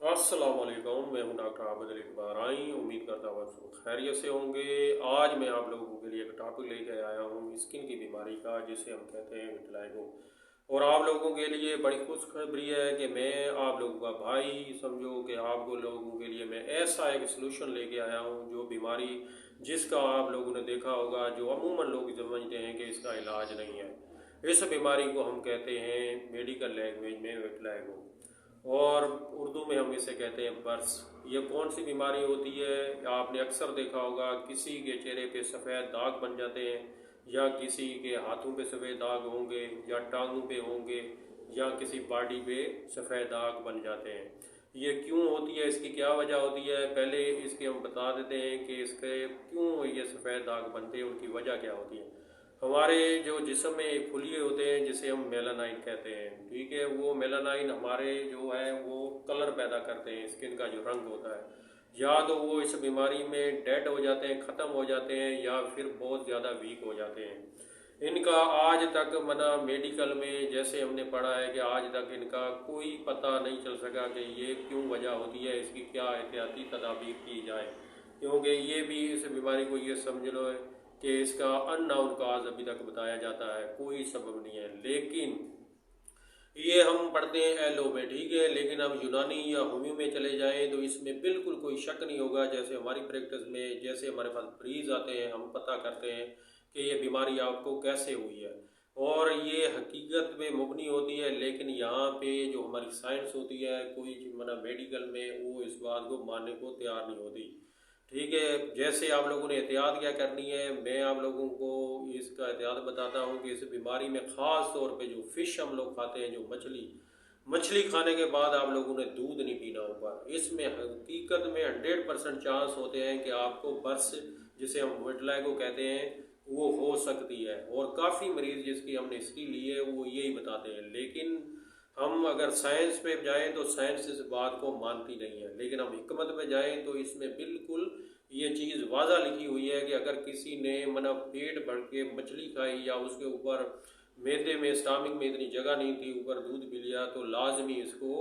अस्सलाम वालेकुम, मैं हूं डॉक्टर आबिद अली बाराई। उम्मीद करता हूँ आप सब खैरियत से होंगे। आज मैं आप लोगों के लिए एक टॉपिक लेकर आया हूँ स्किन की बीमारी का, जिसे हम कहते हैं विटिलिगो। और आप लोगों के लिए बड़ी खुशखबरी है कि मैं आप लोगों का भाई समझो कि आप लोगों के लिए मैं ऐसा एक सलूशन लेके आया हूँ जो बीमारी जिसका आप लोगों ने देखा होगा, जो अमूमन लोग समझते हैं कि इसका इलाज नहीं है। इस बीमारी को हम कहते हैं मेडिकल लैंग्वेज में विटिलिगो, और उर्दू में हम इसे कहते हैं बर्स। ये कौन सी बीमारी होती है? आपने अक्सर देखा होगा किसी के चेहरे पे सफ़ेद दाग बन जाते हैं, या किसी के हाथों पे सफ़ेद दाग होंगे, या टांगों पे होंगे, या किसी बॉडी पे सफ़ेद दाग बन जाते हैं। ये क्यों होती है, इसकी क्या वजह होती है? पहले इसके हम बता देते हैं कि इसके क्यों ये सफ़ेद दाग बनते हैं, उनकी वजह क्या होती है। हमारे जो जिस्म में एक खुलिये होते हैं जिसे हम मेलानाइन कहते हैं, ठीक है। वो मेलानाइन हमारे जो है वो कलर पैदा करते हैं, स्किन का जो रंग होता है। या तो वो इस बीमारी में डेड हो जाते हैं, ख़त्म हो जाते हैं, या फिर बहुत ज़्यादा वीक हो जाते हैं। इनका आज तक मेडिकल में जैसे हमने पढ़ा है कि आज तक इनका कोई पता नहीं चल सका कि ये क्यों वजह होती है, इसकी क्या एहतियाती तदाबीर की जाए। क्योंकि ये भी इस बीमारी को ये समझ लो कि इसका अननोन काज अभी तक बताया जाता है, कोई सबब नहीं है। लेकिन ये हम पढ़ते हैं एलो में, ठीक है। लेकिन अब यूनानी या होम्यो में चले जाएं तो इसमें बिल्कुल कोई शक नहीं होगा। जैसे हमारी प्रैक्टिस में जैसे हमारे पास मरीज आते हैं, हम पता करते हैं कि ये बीमारी आपको कैसे हुई है, और ये हकीकत में मुबनी होती है। लेकिन यहाँ पे जो हमारी साइंस होती है, कोई मेडिकल में वो इस बात को मानने को तैयार नहीं होती, ठीक है। जैसे आप लोगों ने एहतियात क्या करनी है, मैं आप लोगों को इसका एहतियात बताता हूँ कि इस बीमारी में ख़ास तौर पे जो फ़िश हम लोग खाते हैं, जो मछली खाने के बाद आप लोगों ने दूध नहीं पीना होगा। इसमें हकीकत में 100% चांस होते हैं कि आपको बर्स, जिसे हम विटिलिगो कहते हैं, वो हो सकती है। और काफ़ी मरीज़ जिसकी हमने हिस्ट्री ली है वो यही बताते हैं। लेकिन हम अगर साइंस पे जाएं तो साइंस इस बात को मानती नहीं है, लेकिन हम हिकमत पे जाएं तो इसमें बिल्कुल ये चीज़ वाज़ा लिखी हुई है कि अगर किसी ने पेट भर के मछली खाई, या उसके ऊपर मैदे में स्टमक में इतनी जगह नहीं थी, ऊपर दूध पी लिया, तो लाजमी इसको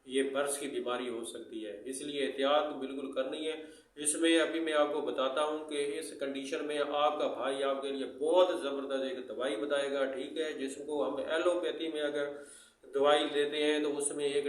ये बर्स की बीमारी हो सकती है। इसलिए एहतियात बिल्कुल करनी है। इसमें अभी मैं आपको बताता हूँ कि इस कंडीशन में आपका भाई आपके लिए बहुत ज़बरदस्त एक दवाई बताएगा, ठीक है, जिसको हम एलोपैथी में अगर दवाई देते हैं तो उसमें एक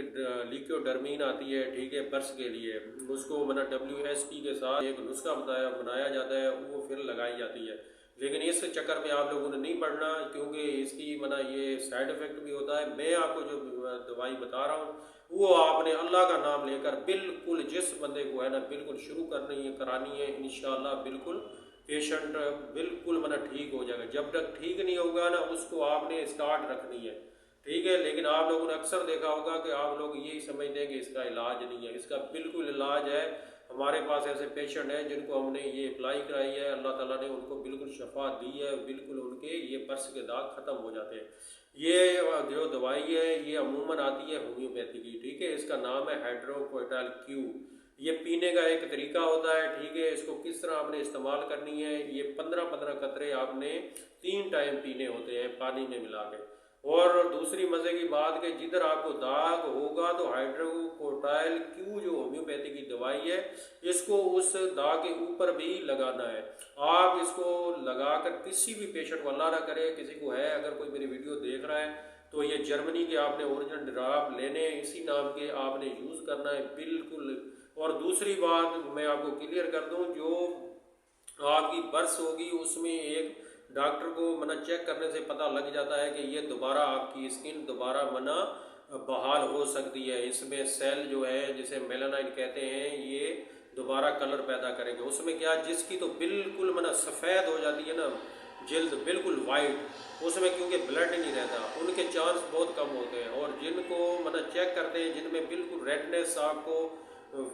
लिक्योडर्मीन आती है, ठीक है, बर्स के लिए। उसको WSP के साथ एक नुस्खा बनाया जाता है, वो फिर लगाई जाती है। लेकिन इस चक्कर में आप लोगों ने नहीं पड़ना, क्योंकि इसकी ये साइड इफ़ेक्ट भी होता है। मैं आपको जो दवाई बता रहा हूँ वो आपने अल्लाह का नाम लेकर बिल्कुल, जिस बंदे को है बिल्कुल शुरू करानी है। इंशाल्लाह बिल्कुल पेशेंट बिल्कुल ठीक हो जाएगा। जब तक ठीक नहीं होगा उसको आपने स्टार्ट रखनी है, ठीक है। लेकिन आप लोगों ने अक्सर देखा होगा कि आप लोग यही समझते हैं कि इसका इलाज नहीं है। इसका बिल्कुल इलाज है। हमारे पास ऐसे पेशेंट हैं जिनको हमने ये अप्लाई कराई है, अल्लाह ताला ने उनको बिल्कुल शफा दी है, बिल्कुल उनके ये बर्स के दाग ख़त्म हो जाते हैं। ये जो दवाई है ये अमूमन आती है होम्योपैथी की, ठीक है। इसका नाम है हाइड्रोक्विटाल क्यू। ये पीने का एक तरीका होता है, ठीक है। इसको किस तरह आपने इस्तेमाल करनी है, ये 15-15 कतरे आपने 3 टाइम पीने होते हैं पानी में मिला के। और दूसरी मज़े की बात कि जिधर आपको दाग होगा तो हाइड्रोक्विटाल क्यू जो होम्योपैथी की दवाई है, इसको उस दाग के ऊपर भी लगाना है। आप इसको लगाकर किसी भी पेशेंट को, अल्लाह ना करे किसी को है, अगर कोई मेरी वीडियो देख रहा है तो ये जर्मनी के आपने ओरिजिनल ड्राप लेने, इसी नाम के आपने यूज़ करना है बिल्कुल। और दूसरी बात मैं आपको क्लियर कर दूँ, जो आपकी बर्स होगी उसमें एक डॉक्टर को चेक करने से पता लग जाता है कि ये दोबारा आपकी स्किन दोबारा बहाल हो सकती है। इसमें सेल जो है जिसे मेलानाइन कहते हैं, ये दोबारा कलर पैदा करेंगे। उसमें क्या, जिसकी तो बिल्कुल सफ़ेद हो जाती है जल्द बिल्कुल वाइट, उसमें क्योंकि ब्लड नहीं रहता, उनके चांस बहुत कम होते हैं। और जिनको चेक करते हैं जिनमें बिल्कुल रेडनेस आपको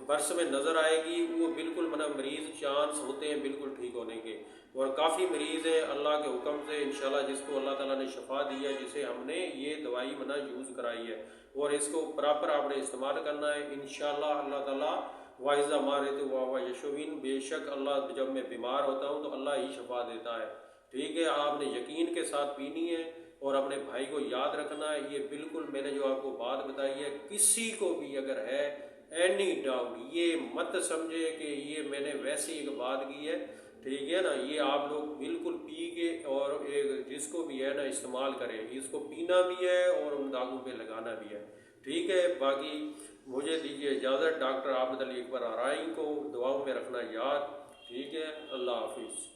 बर्स में नज़र आएगी, वो बिल्कुल मरीज़ चांस होते हैं बिल्कुल ठीक होने के। और काफ़ी मरीज़ हैं अल्लाह के हुक्म से इंशाल्लाह, जिसको अल्लाह ताला ने शफा दी है, जिसे हमने ये दवाई यूज़ कराई है, और इसको प्रॉपर आपने इस्तेमाल करना है इंशाल्लाह। अल्लाह ताला वाइज़ा मारे तो वाह यशोविन, बेशक अल्लाह, जब मैं बीमार होता हूँ तो अल्लाह ही शफा देता है, ठीक है। आपने यकीन के साथ पीनी है और अपने भाई को याद रखना है। ये बिल्कुल मैंने जो आपको बात बताई है, किसी को भी अगर है اینی ڈاؤٹ یہ مت سمجھے کہ یہ میں نے ویسے ایک بات کی ہے، ٹھیک ہے نا، یہ آپ لوگ بالکل پی کے اور ایک جس کو بھی ہے نا استعمال کریں، اس کو پینا بھی ہے اور ان داغوں پہ لگانا بھی ہے، ٹھیک ہے۔ باقی مجھے دیجیے اجازت، ڈاکٹر عابد علی اکبر آرائیں کو دعاؤں میں رکھنا یاد، ٹھیک ہے، اللہ حافظ۔